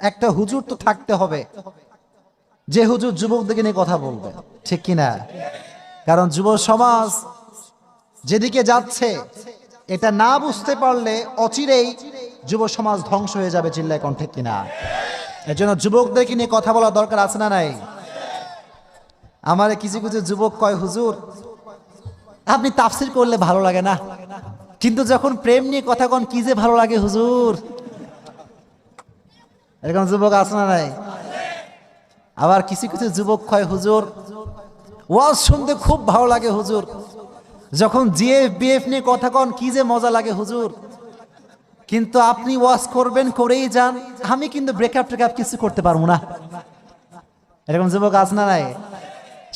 একটা হুজুর তো থাকতে হবে, যে হুজুর যুবকদেরকে নিয়ে কথা বলবে, ঠিক কিনা? কারণ যুব সমাজ যেদিকে যাচ্ছে এটা না বুঝতে পারলে অচিরেই যুব সমাজ ধ্বংস হয়ে যাবে, চিল্লায় কোন ঠিক কিনা? এর জন্য যুবকদেরকে নিয়ে কথা বলা দরকার আছে না নাই? আমার কিছু কিছু যুবক কয়, হুজুর আপনি তাফসির করলে ভালো লাগে না, কিন্তু যখন প্রেম নিয়ে কথা কন কি যে ভালো লাগে হুজুর। এরকম যুবক আছে না নাই? আবার কিছু কিছু যুবক কয়, হুজুর ওয়াজ শুনতে খুব ভালো লাগে হুজুর, যখন জিএফ বিএফ নিয়ে কথা কন কি যে মজা লাগে হুজুর, কিন্তু আপনি ওয়াজ করবেন করেই যান, আমি কিন্তু ব্রেকআপ টেকআপ কিছু করতে পারবো না। এরকম যুবক আছে না নাই?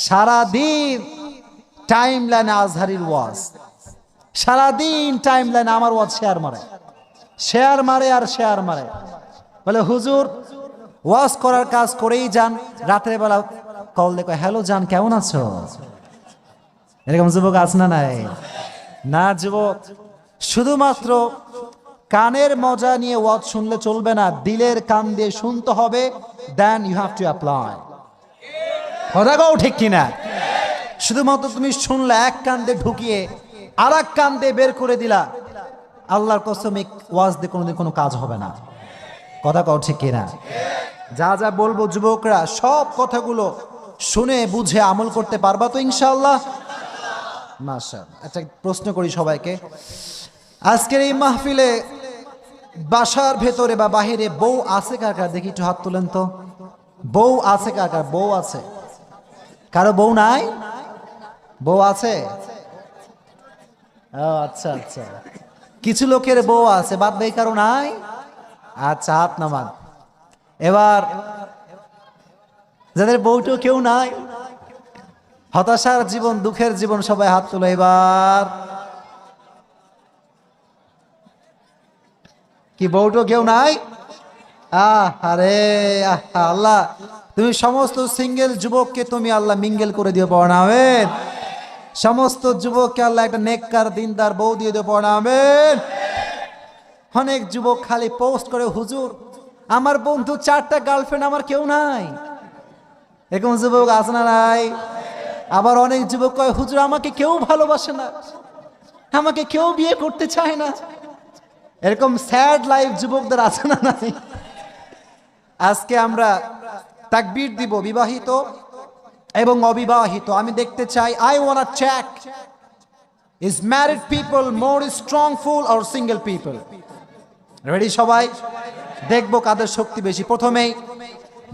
সারাদিন টাইম লাইনে আজহারির ওয়াজ, সারাদিন টাইম লাইনে আমার ওয়াজ শেয়ার মারে, শেয়ার মারে আর শেয়ার মারে, বলে হুজুর ওয়াজ করার কাজ করেই যান, রাতের বেলা কল দেখো, হ্যালো জান কেমন আছো? এরকম যুবক আছে না নাই? না যুবক, শুধুমাত্র কানের মজা নিয়ে ওয়াজ শুনলে চলবে না, দিলের কান দিয়ে শুনতে হবে, then you have to apply. কথা কও ঠিক কিনা? শুধুমাত্র তুমি শুনলে এক কান দিয়ে ঢুকিয়ে আর এক কান দিয়ে বের করে দিলা, আল্লাহর কসম এই ওয়াজ দিয়ে কোনোদিন কোনো কাজ হবে না। কথা কও ঠিক কিনা? যা যা বলবো যুবকরা সব কথাগুলো শুনে বুঝে আমল করতে পারবা তো ইনশাআল্লাহ? মাশাআল্লাহ। একটা প্রশ্ন করি সবাইকে, আজকের এই মাহফিলে বাসার ভেতরে বা বাহিরে বউ আছে কার কার? দেখি একটু হাত তুলেন তো। বউ আছে কার কার? বউ আছে? কারো বউ নাই? বউ আছে? ও আচ্ছা আচ্ছা, কিছু লোকের বউ আছে, বাদ বাকি কারো নাই? আচ্ছা হাত নামান। এবার যাদের বউটো কেউ নাই, হতাশার জীবন, দুঃখের জীবন, সবাই হাত তুলো এবার। কি বউটো কেউ নাই? আরে আল্লাহ, তুমি সমস্ত সিঙ্গেল যুবককে তুমি আল্লাহ মিঙ্গেল করে দিও, পড়া আমিন। সমস্ত যুবককে আল্লাহ একটা নেককার দিনদার বউ দিয়ে দিও, পড়া আমিন। অনেক যুবক খালি পোস্ট করে, হুজুর আমার বন্ধু 4টা গার্লফ্রেন্ড, আমার কেউ নাই। এরকম যুবক আছে না নাই? আবার অনেক যুবক কয়, হুজুর আমাকে কেউ ভালোবাসে না, আমাকে কেউ বিয়ে করতে চায় না। এরকম স্যাড লাইফ যুবকদের আছে না নাই? আজকে আমরা তাকবীর দিব বিবাহিত এবং অবিবাহিত। আমি দেখতে চাই, I want to check is married people more strongful or single people? Ready সবাই? দেখবো কাদের শক্তি বেশি। প্রথমেই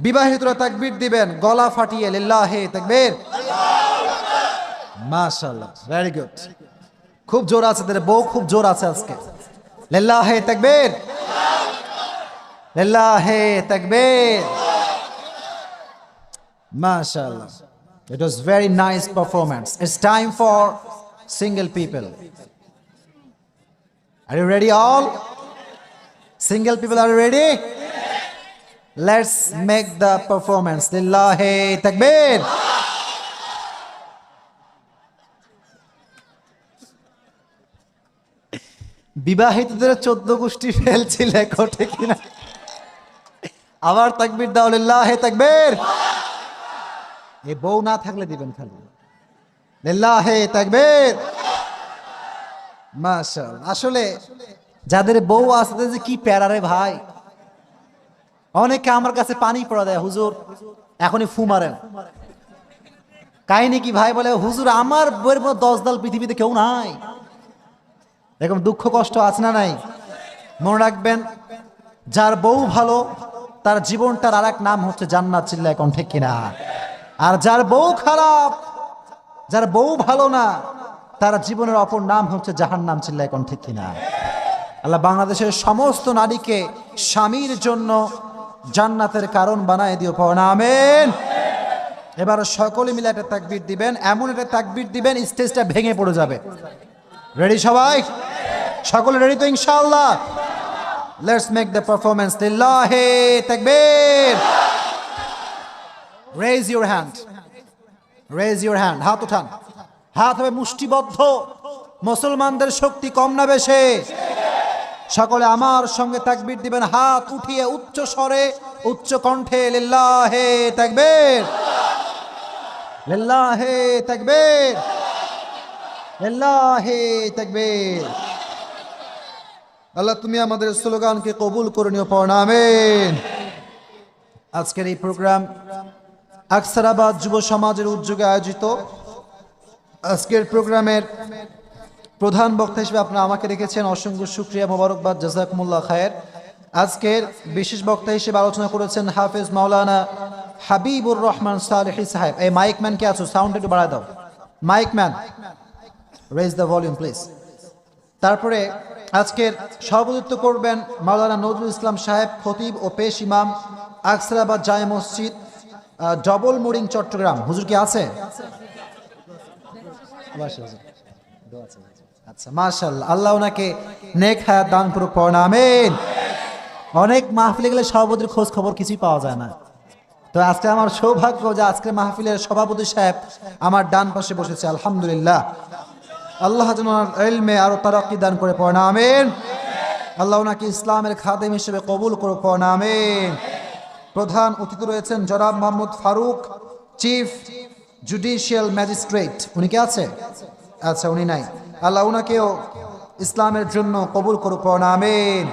বিবাহিতরা তাকবীর দিবেন গলা ফাটিয়ে, লিল্লাহে তাকবীর। মাশাআল্লাহ, ভেরি গুড। খুব জোর আছে, তাদের বউ খুব জোর আছে আজকে। লিল্লাহে তাকবীর, লিল্লাহে তাকবীর। মাশাআল্লাহ, it was very nice performance. It's time for single people. Are you ready all? Single people, are you ready? Let's make the performance. Lillahi takbir. বিবাহিতদের 14 গোষ্ঠী ফেলছিলে কোটে কিনা? আবার তাকবীর দাও, লিল্লাহি তাকবীর। এই বউ না থাকলে দিবেন খালি, লিল্লাহি তাকবীর। মাশাআল্লাহ। আসলে যাদের বউ আছে যে কি প্যারারে ভাই, অনেকে আমার কাছে পানি পড়া দেয়, হুজুর এখনই ফু মারেন। কাহিনী কি ভাই? বলে হুজুর আমার বউয়ের মতো 10 দাল পৃথিবীতে কেউ নাই। এরকম দুঃখ কষ্ট আছে না নাই? মনে রাখবেন, যার বউ ভালো তার জীবনটার আর এক নাম হচ্ছে জান্নাত, চিল্লায় কোন ঠিক কিনা? আর যার বউ খারাপ, যার বউ ভালো না, তার জীবনের অপর নাম হচ্ছে জাহান্নাম, চিল্লায় কোন ঠিক কিনা? আল্লাহ বাংলাদেশের সমস্ত নারীকে স্বামীর জন্য জান্নাতের কারণ বানায় দিও, পড়া আমিন। এবার সকলে মিলে একটা তাকবীর দিবেন, এমন একটা তাকবীর দিবেন স্টেজটা ভেঙে পড়ে যাবে। রেডি সবাই? সকলে রেডি তো ইনশাআল্লাহ? Let's make the performance. লিল্লাহি তাকবীর। Raise your hand, raise your hand. হাত উঠান, হাত হবে মুষ্টিবদ্ধ। মুসলমানদের শক্তি কম না বেশি? সকলে আমার সঙ্গে তাকবীর দিবেন হাত উঠিয়ে উচ্চ স্বরে উচ্চ কণ্ঠে লিল্লাহে তাকবীর লিল্লাহে তাকবীর লিল্লাহে তাকবীর। আল্লাহ তুমি আমাদের স্লোগানকে কবুল করে নিও, পড়না আমিন। আজকের এই প্রোগ্রাম আকসারাবাদ যুব সমাজের উদ্যোগে আয়োজিত। আজকের প্রোগ্রামের প্রধান বক্তা হিসেবে আপনারা আমাকে রেখেছেন, অসংখ্য শুকরিয়া, মোবারকবাদ, জাযাকুমুল্লাহ খায়ের। আজকের বিশেষ বক্তা হিসেবে আলোচনা করেছেন হাফেজ মাওলানা হাবিবুর রহমান সালেহী সাহেব। এই মাইকম্যান কে আছো, সাউন্ড একটু বাড়ায় দাও। Mic man, raise the volume please. তারপরে আজকের সভাপতিত্ব করবেন মাওলানা নজরুল ইসলাম সাহেব, খতিব ও পেশ ইমাম, আকসারাবাদ জামে মসজিদ, ডবল মোরিং, চট্টগ্রাম। হুজুর কি আছে? আচ্ছা, মাশাআল্লাহ, আল্লাহ ওনাকে নেক হায়াত দান করুক, পড়না আমিন। অনেক মাহফিলে গেলে সভাপতির খোঁজ খবর কিছুই পাওয়া যায় না, তো আজকে আমার সৌভাগ্য যে আজকে মাহফিলের সভাপতি সাহেব আমার ডান পাশে বসেছে। আলহামদুলিল্লাহ, আল্লাহ যেন ইলমে আরো তারাক্কি দান করে, পড়না আমিন। আল্লাহ ওনাকে ইসলামের খাদেম হিসেবে কবুল করুক, পড়না আমিন। প্রধান অতিথি রয়েছেন জনাব Mohammad Faruk, chief judicial magistrate. উনি কে আছে? আচ্ছা, উনি নাই। আল্লাহ উনাকেও ইসলামের জন্য কবুল করুক, পড়না আমিন।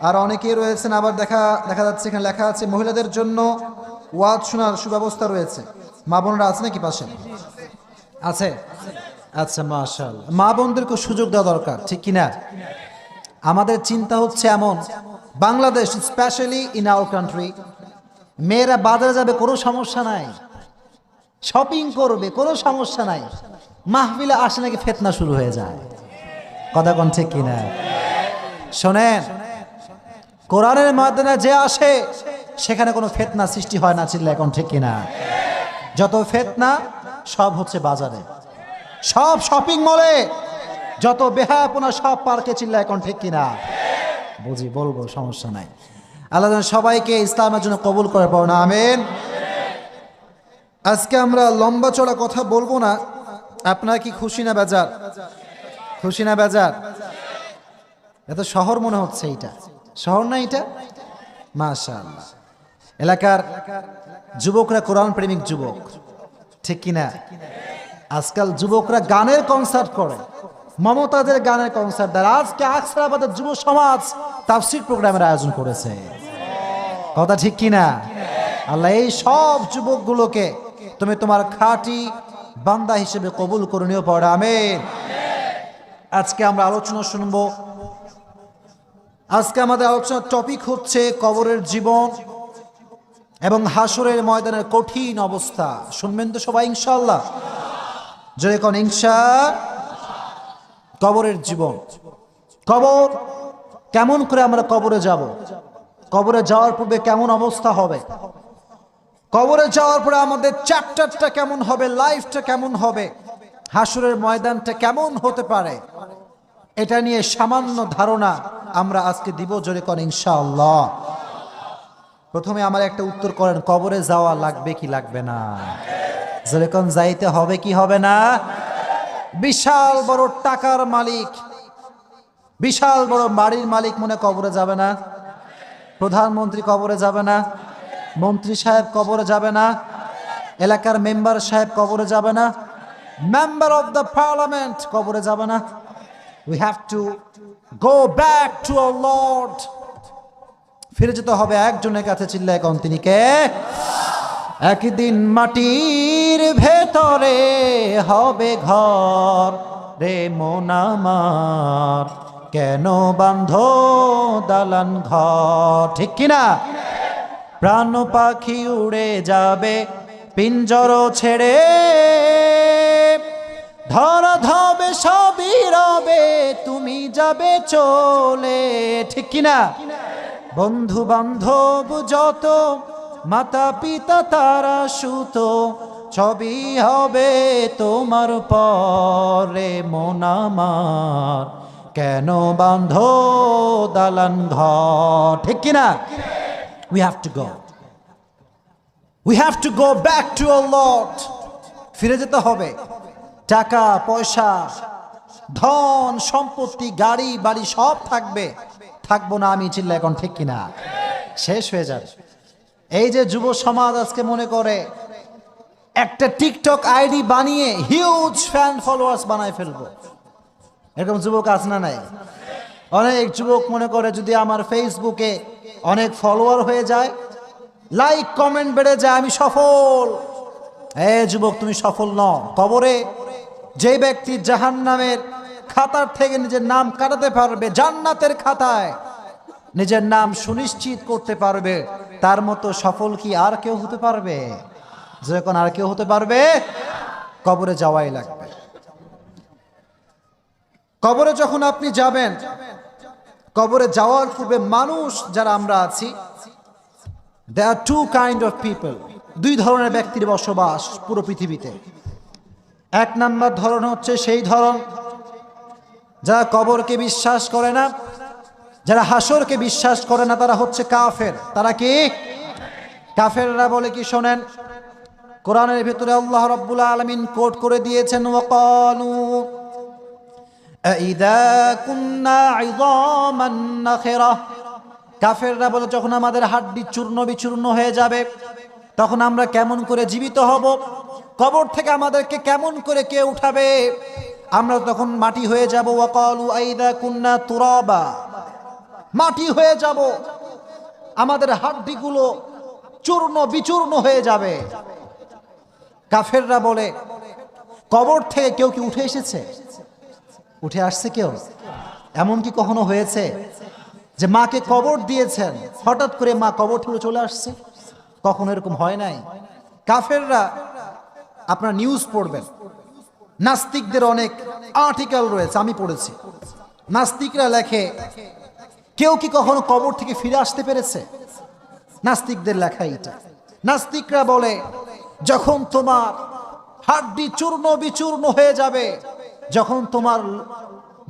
আর অনেকেই রয়েছেন, আবার দেখা যাচ্ছে এখানে লেখা আছে মহিলাদের জন্য ওয়াজ শোনার সুব্যবস্থা রয়েছে। মা বোনরা আছে নাকি পাশে? আছে? আচ্ছা, মাশাআল্লাহ। মা বোনদেরকে সুযোগ দেওয়া দরকার, ঠিক কিনা? আমাদের চিন্তা হচ্ছে এমন, Bangladesh specially in our country, মেয়েরা বাজারে যাবে কোনো সমস্যা নাই, শপিং করবে কোনো সমস্যা নাই, মাহফিলে আসে নাকি ফিতনা শুরু হয়ে যায়। কথা কোন ঠিক কিনা? শোনেন, কোরআনের ময়দানে যে আসে সেখানে কোনো ফিতনা সৃষ্টি হয় না, চিল্লা এখন ঠিক কিনা? যত ফিতনা সব হচ্ছে বাজারে, সব শপিং মলে, যত বেহায়াপনা সব পার্কে, চিল্লা এখন ঠিক কিনা? বুঝি, বলবো, সমস্যা নাই। আল্লাহ যেন সবাইকে ইসলামের জন্য কবুল করে, পড়না আমিন। আজকে আমরা লম্বা চড়া কথা বলবো না। আপনারা কি খুশি না বেজার? খুশি না বেজার? এত শহর মনে হচ্ছে, এইটা শহর না? এটা মাশাআল্লাহ। এলাকার যুবকরা কোরআন প্রেমিক যুবক, ঠিক কিনা? আজকাল যুবকরা গানের কনসার্ট করে, মমতাজের গানের কনসার্ট দেয়। আজকে আকসারাবাদের যুব সমাজ তাফসীর প্রোগ্রামের আয়োজন করেছে, কথা ঠিক কিনা? আল্লাহ এই সব যুবকগুলোকে তুমি তোমার খাঁটি বান্দা হিসেবে কবুল করে নিও, পড়া আমিন। আজকে আমরা আলোচনা শুনবো। আজকে আমাদের আলোচনার টপিক হচ্ছে কবরের জীবন এবং হাসরের ময়দানের কঠিন অবস্থা। শুনবেন তো সবাই ইনশাআল্লাহ? জোরে কোন ইনশা। কবরের জীবন, কবর কেমন করে আমরা কবরে যাব, কবরে যাওয়ার পূর্বে কেমন অবস্থা হবে, কবরে যাওয়ার পরে আমাদের চ্যাপ্টারটা কেমন হবে, লাইফটা কেমন হবে, হাসরের ময়দানটা কেমন হতে পারে, এটা নিয়ে সামান্য ধারণা আমরা আজকে দিব। জোরে কোন ইনশাআল্লাহ। প্রথমে আমার একটা উত্তর করেন, কবরে যাওয়া লাগবে কি লাগবে না? জোরে কোন, যাইতে হবে কি হবে না? বিশাল বড় টাকার মালিক, বিশাল বড় বাড়ির মালিক মনে কবরে যাবে না? প্রধানমন্ত্রী কবরে যাবে না? মন্ত্রী সাহেব কবরে যাবে না? এলাকার মেম্বার সাহেব কবরে যাবে না? মেম্বার অফ দ্য পার্লামেন্ট কবরে যাবে না? We have to go back to our Lord. ফিরে যেতে হবে একজনের কাছে, চিল্লায় কোন, তিনি কে? একদিন মাটির ভেতরে হবে ঘর রে মন আমার, কেন বাঁধো দালান ঘর, ঠিক কিনা? প্রাণ পাখি উড়ে যাবে পিঞ্জর ছেড়ে, ধরা ধবে সবই রবে, তুমি যাবে চলে, ঠিক কিনা? বন্ধু বান্ধব যত, মাতা পিতা তারা সুত, ছবি হবে তোমার পরে মন আমার, কেন বাঁধো দালান ঘর, ঠিক কিনা? We have to go. We have to go back to our Lord. ফিরে যেতে হবে। টাকা পয়সা, ধন সম্পত্তি গাড়ি বাড়ি সব থাকবে, থাকবো না আমি, চিল্লা এখন ঠিক কিনা? শেষ হয়ে যাবে। এই যে যুব সমাজ আজকে মনে করে একটা টিকটক আইডি বানিয়ে হিউজ ফ্যান ফলোয়ার্স বানায় ফেলবো, এরকম যুবক আছে না নাই? অনেক যুবক মনে করে যদি আমার ফেসবুকে অনেক ফলোয়ার হয়ে যায়, লাইক কমেন্ট বেড়ে যায়, আমি সফল। যুবক, তুমি সফল নও। কবরে যে ব্যক্তি জাহান্নামের খাতার থেকে নিজের নাম কাটাতে পারবে, জান্নাতের খাতায় নিজের নাম সুনিশ্চিত করতে পারবে, তার মতো সফল কি আর কেউ হতে পারবে? যখন আর কেউ হতে পারবে, কবরে যাওয়াই লাগবে। কবরে যখন আপনি যাবেন, কবরে যাওয়ার পূর্বে মানুষ যারা আমরা আছি, there are two kind of people, দুই ধরনের ব্যক্তির বসবাস পুরো পৃথিবীতে। এক নাম্বার ধরন হচ্ছে সেই ধরন যারা কবরকে বিশ্বাস করে না, যারা হাসরকে বিশ্বাস করে না, তারা হচ্ছে কাফের। তারা কি? কাফেররা বলে কি শোনেন, কোরআনের ভিতরে আল্লাহ রাব্বুল আলামিন কোট করে দিয়েছেন, ওয়াকালু আইযা কুন্না ইযামান নাখিরা। কাফেররা বলে যখন আমাদের হাড্ডি চূর্ণ বিচূর্ণ হয়ে যাবে, তখন আমরা কেমন করে জীবিত হব? কবর থেকে আমাদেরকে কেমন করে কে উঠাবে? আমরা তখন মাটি হয়ে যাব। ওয়াকালু আইযা কুন্না তুরাবা, মাটি হয়ে যাব, আমাদের হাড্ডিগুলো চূর্ণ বিচূর্ণ হয়ে যাবে। কাফেররা বলে কবর থেকে কেউ কি উঠে এসেছে? উঠে আসছে কেউ? এমন কি কখনো হয়েছে যে মাকে কবর দিয়েছেন, হঠাৎ করে মা কবর থেকে চলে আসছে? কখনো এরকম হয় নাই। কাফেররা, আপনার নিউজ পড়বেন, নাস্তিকদের অনেক আর্টিকেল রয়েছে, আমি পড়েছি। নাস্তিকরা লেখে কেউ কি কখনো কবর থেকে ফিরে আসতে পেরেছে? নাস্তিকদের লেখা এটা। নাস্তিকরা বলে যখন তোমার হাড্ডি চূর্ণ বিচূর্ণ হয়ে যাবে, যখন তোমার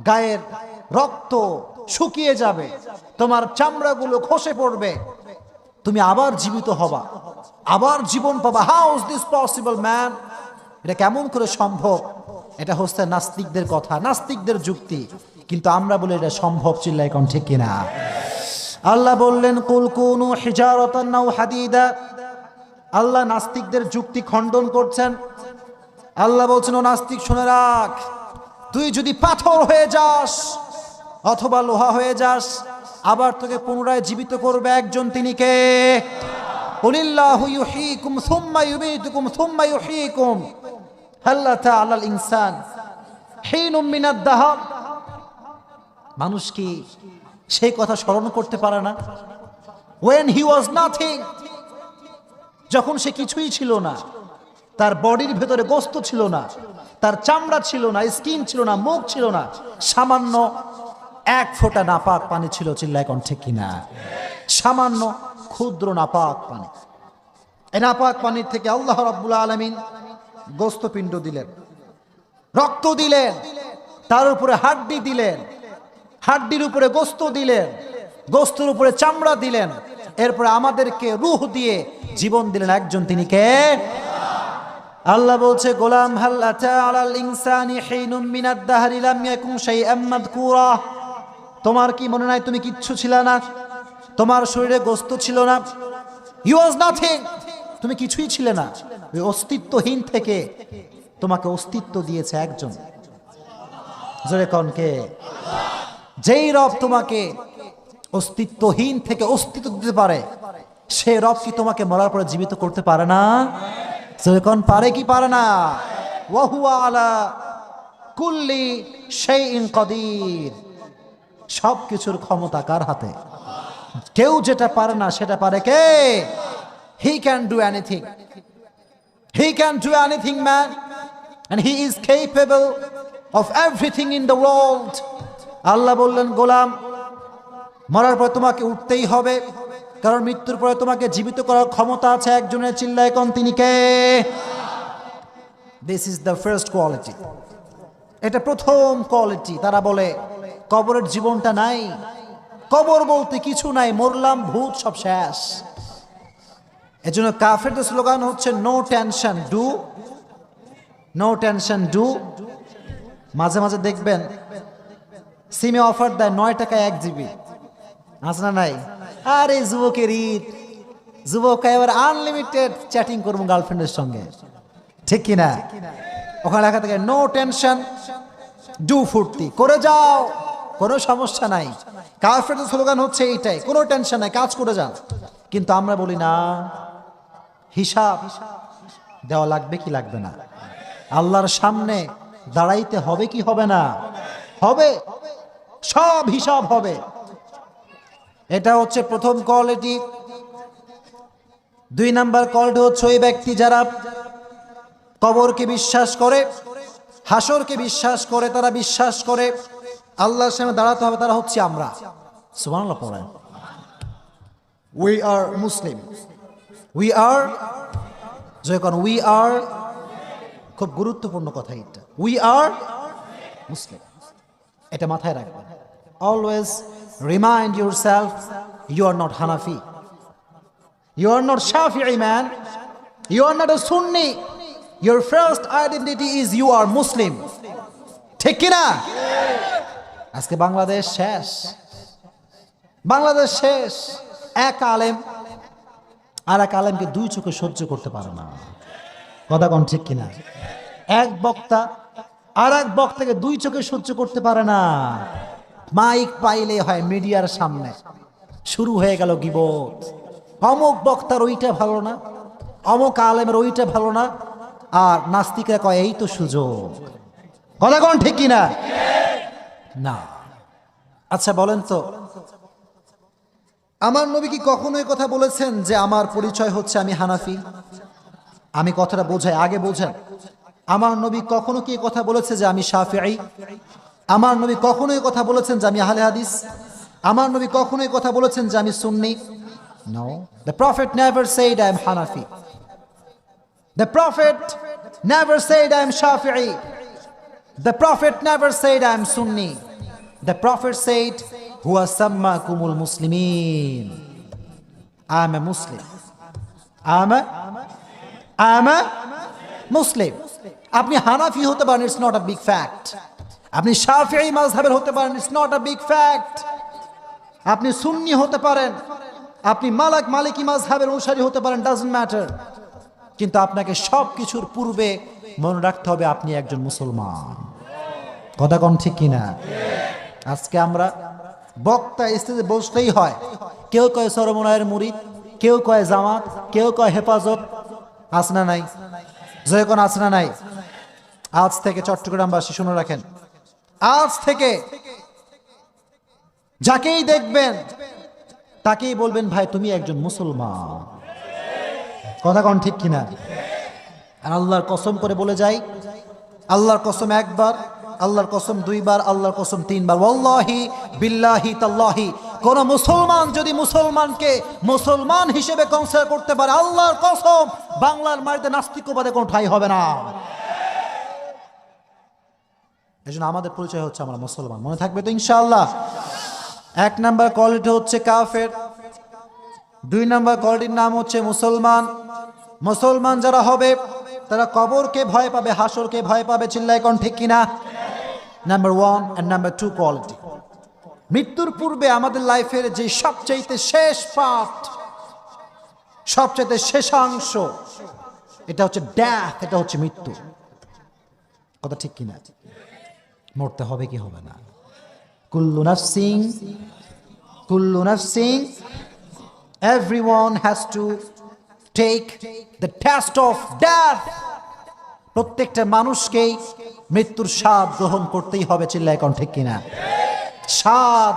গায়ের রক্ত শুকিয়ে যাবে, তোমার চামড়াগুলো খসে পড়বে, তুমি আবার জীবিত হবা, আবার জীবন পাবা। How is this possible man? এটা কেমন করে সম্ভব? এটা হচ্ছে নাস্তিকদের কথা, নাস্তিকদের যুক্তি। কিন্তু আমরা বলি এটা সম্ভব। চিল্লাই কোন ঠিক কিনা? আল্লাহ বললেন কুল কুনু হিজারাতান আও হাদিদা। আল্লাহ নাস্তিকদের যুক্তি খণ্ডন করছেন। আল্লাহ বলছেন, ও নাস্তিক শুনে রাখ, তুই যদি পাথর হয়ে যাস অথবা লোহা হয়ে যাস, আবার তোকে পুনরায় জীবিত করবে একজন, তিনি কে? কুলিল্লাহু ইউহয়িকুম সুম্মা ইউমীতুকুম সুম্মা ইউহয়িকুম হাল আতা আলাল ইনসান হিনুম মিনাদ দাহর। মানুষ কি সেই কথা স্মরণ করতে পারে না? when he was nothing, যখন সে কিছুই ছিল না, তার বডির ভেতরে গোস্ত ছিল না, তার চামড়া ছিল না, স্কিন ছিল না, মুখ ছিল না, সামান্য এক ফোঁটা নাপাক পানি ছিল। চিল্লায় কোন ঠিক কিনা? সামান্য ক্ষুদ্র নাপাক পানি। এই নাপাক পানির থেকে আল্লাহ রাব্বুল আলামিন গোস্তপিণ্ড দিলেন, রক্ত দিলেন, তার উপরে হাড্ডি দিলেন, হাড্ডির উপরে গোস্ত দিলেন, গোস্তের উপরে চামড়া দিলেন, এরপরে আমাদেরকে রূহ দিয়ে জীবন দিলেন একজন, তিনি কে? আল্লাহ বলছে, গোলাম হাল আতা আলাল ইনসানি হিনুম মিনাদ দাহরি লাম ইয়াকুন শাইআম মাযকুরা। তোমার কি মনে নাই তুমি কিচ্ছু ছিল না? তোমার শরীরে গোস্ত ছিল না, ইউ ওয়াজ নাথিং, তুমি কিছুই ছিলে না। ওই অস্তিত্বহীন থেকে তোমাকে অস্তিত্ব দিয়েছে একজন। জোরে কোন কে? যেই রব তোমাকে অস্তিত্বহীন থেকে অস্তিত্ব দিতে পারে, সে রব কি তোমাকে মরার পরে জীবিত করতে পারে না? জোরে কোন পারে কি পারে না? ওয়া হুয়া আলা কুল্লি শাইইন কাদির। সব কিছুর ক্ষমতা কার হাতে? কেউ যেটা পারে না সেটা পারে কে? He can do anything. He can do anything, man. And he is capable of everything in the world. আল্লাহ বললেন, গোলাম, মরার পর তোমাকে উঠতেই হবে, কারণ মৃত্যুর পরে তোমাকে জীবিত করার ক্ষমতা আছে একজনের। চিল্লায় কোন, তিনি কে? This is the first quality. এটা প্রথম কোয়ালিটি। তারা বলে কবরের জীবনটা নাই, কবর বলতে কিছু নাই, মরলাম, ভূত, সব শেষ। এজন্য কাফেরদের স্লোগান হচ্ছে no tension do, no tension do, মাঝে মাঝে দেখবেন সিমে অফার দেয় 9 টাকায় 1 জিবি, আছে না নাই? আরে যুবকের ঈদ, যুবক এবার আনলিমিটেড চ্যাটিং করবো গার্লফ্রেন্ডের সঙ্গে, ঠিক কিনা? ওখানে লেখা থাকে নো টেনশন, ডু ফুর্তি করে যাও, কোনো সমস্যা নাই। কাফেরদের স্লোগান হচ্ছে এইটাই, কোনো টেনশন নাই, কাজ করে যান। কিন্তু আমরা বলি না, হিসাব দেওয়া লাগবে কি লাগবে না? আল্লাহর সামনে দাঁড়াইতে হবে কি হবে না? হবে, সব হিসাব হবে। এটা হচ্ছে প্রথম কোয়ালিটি। 2 নাম্বার কোয়ালিটি হচ্ছে ওই ব্যক্তি যারা কবরকে বিশ্বাস করে, হাসরকে বিশ্বাস করে, তারা বিশ্বাস করে আল্লাহর সামনে দাঁড়াতে হবে, তারা হচ্ছে আমরা। সুবহানাল্লাহ পড়েন। We are Muslim, we are, যখন উই আর, খুব গুরুত্বপূর্ণ কথা এটা, উই আর মুসলিম, এটা মাথায় রাখবেন। Always remind yourself, you are not Hanafi, you are not Shafi'i man, you are not a Sunni, your first identity is you are Muslim, ঠিক কিনা? আজকে বাংলাদেশ শেষ, বাংলাদেশ শেষ। এক আলেম আর এক আলেমকে 2 চোখে সহ্য করতে পারে না, কথা কোন ঠিক কিনা? এক বক্তা আর এক বক্তাকে 2 চোখে সহ্য করতে পারে না। মাইক পাইলে হয় মিডিয়ার সামনে শুরু হয়ে গেল গীবত, অমুক বক্তার ওইটা ভালো না, অমুক আলেমের ওইটা ভালো না, আর নাস্তিকরা কয় এই তো সুযোগ, কথা কোন ঠিক কিনা? না। আচ্ছা বলেন তো, আমার নবী কি কখনো এই কথা বলেছেন যে আমার পরিচয় হচ্ছে আমি হানাফি? আমি কথাটা বোঝাই, আগে বোঝেন। আমার নবী কখনো কি কথা বলেছে যে আমি শাফিঈ? আমার নবী কখনো এই কথা বলেছেন যে আমি আহলে হাদিস? আমার নবী কখনো এই কথা বলেছেন যে আমি সুন্নি? No, the prophet never said I am Hanafi. The prophet never said I am Shafi'i. The prophet never said I am Sunni. The prophet said huwa sammakumul muslimin. I am a Muslim. I am a Muslim. আপনি হানাফি হতে পারেন, it's not a big fact. আপনি শাফিঈ মাযহাবের হতে পারেন, it's not a big fact. আপনি সুন্নি হতে পারেন, আপনি মালিকি মাযহাবের অনুসারী হতে পারেন, ডাজন্ট ম্যাটার। কিন্তু আপনাকে সব কিছুর পূর্বে মনে রাখতে হবে আপনি একজন মুসলমান, কথা কোন ঠিক কিনা? আজকে আমরা বক্তা স্টেজে বসলেই হয়, কেউ কয় সরমনায়ের মুরিদ, কেউ কয় জামাত, কেউ কয় হেফাজত, আছে না নাই? যখন আছে না নাই? আজ থেকে চট্টগ্রামবাসী শুনে রাখেন, আজ থেকে যাকেই দেখবেন তাকেই বলবেন ভাই তুমি একজন মুসলমান, কথা কোন ঠিক কিনা? আর আল্লাহর কসম করে বলে যাই, আল্লাহর কসম একবার, আল্লাহর কসম 2 বার, আল্লাহর কসম 3 বার, ওয়াল্লাহি বিল্লাহি তাল্লাহি, কোন মুসলমান যদি মুসলমানকে মুসলমান হিসেবে কনসিডার করতে পারে, আল্লাহর কসম বাংলার মাটিতে নাস্তিকবাদে কোনো ঠাঁই হবে না। এজন্য আমাদের পরিচয় হচ্ছে আমরা মুসলমান, মনে থাকবে তো ইনশাআল্লাহ? 1 নাম্বার কোয়ালিটি হচ্ছে কাফের, 2 নাম্বার কোয়ালিটির নাম হচ্ছে মুসলমান। মুসলমান যারা হবে তারা কবরকে ভয় পাবে, হাসরকে ভয় পাবে, চিল্লায় কোন ঠিক কিনা? Number 1 and number 2 quality. মৃত্যুর পূর্বে আমাদের লাইফের যে সবচেয়ে শেষ পার্ট, সবচেয়ে শেষাংশ, এটা হচ্ছে ডেথ, এটা হচ্ছে মৃত্যু, কথা ঠিক কিনা? মরতে হবে কি হবে না? কুল্লু নাফসিন, everyone has to take the test of death. প্রত্যেকটা মানুষকেই মৃত্যুর স্বাদ গ্রহণ করতেই হবে, চিল্লায় কোন ঠিক কিনা? স্বাদ,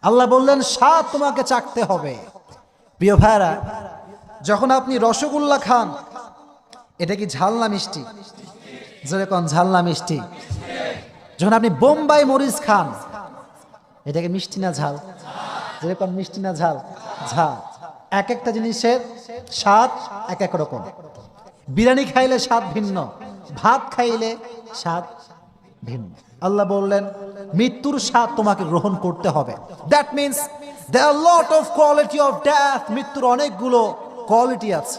আল্লাহ বললেন স্বাদ তোমাকে চাখতে হবে। প্রিয় ভাইরা, যখন আপনি রসগোল্লা খান, এটা কি ঝাল না মিষ্টি? যেরকম ঝাল না মিষ্টি? যখন আপনি বোম্বাই মরিচ খান, এটাকে মিষ্টি না ঝাল? যেরকম মিষ্টি না ঝাল? ঝাল। এক একটা জিনিসের স্বাদ এক এক রকম। বিরিয়ানি খাইলে স্বাদ ভিন্ন, ভাত খাইলে স্বাদ ভিন্ন। আল্লাহ বললেন মৃত্যুর স্বাদ তোমাকে গ্রহণ করতে হবে। That means there are lot of quality of death. মৃত্যুর অনেকগুলো কোয়ালিটি আছে,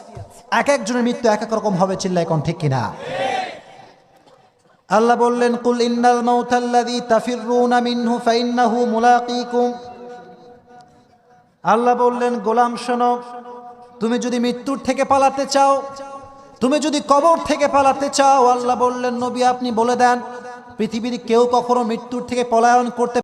এক একজনের মৃত্যু এক এক রকম হবে, চিল্লায় কোন ঠিক কিনা? আল্লাহ বললেন কুল ইন্নাল মাউতাল্লাযী তাফিররুনা মিনহু ফাইন্নাহু মুলাকীকুম। আল্লাহ বললেন গোলাম শোনো, তুমি যদি মৃত্যুর থেকে পালাতে চাও, তুমি যদি কবর থেকে পালাতে চাও, আল্লাহ বললেন নবী আপনি বলে দেন পৃথিবীর কেউ কখনো মৃত্যুর থেকে পলায়ন করতে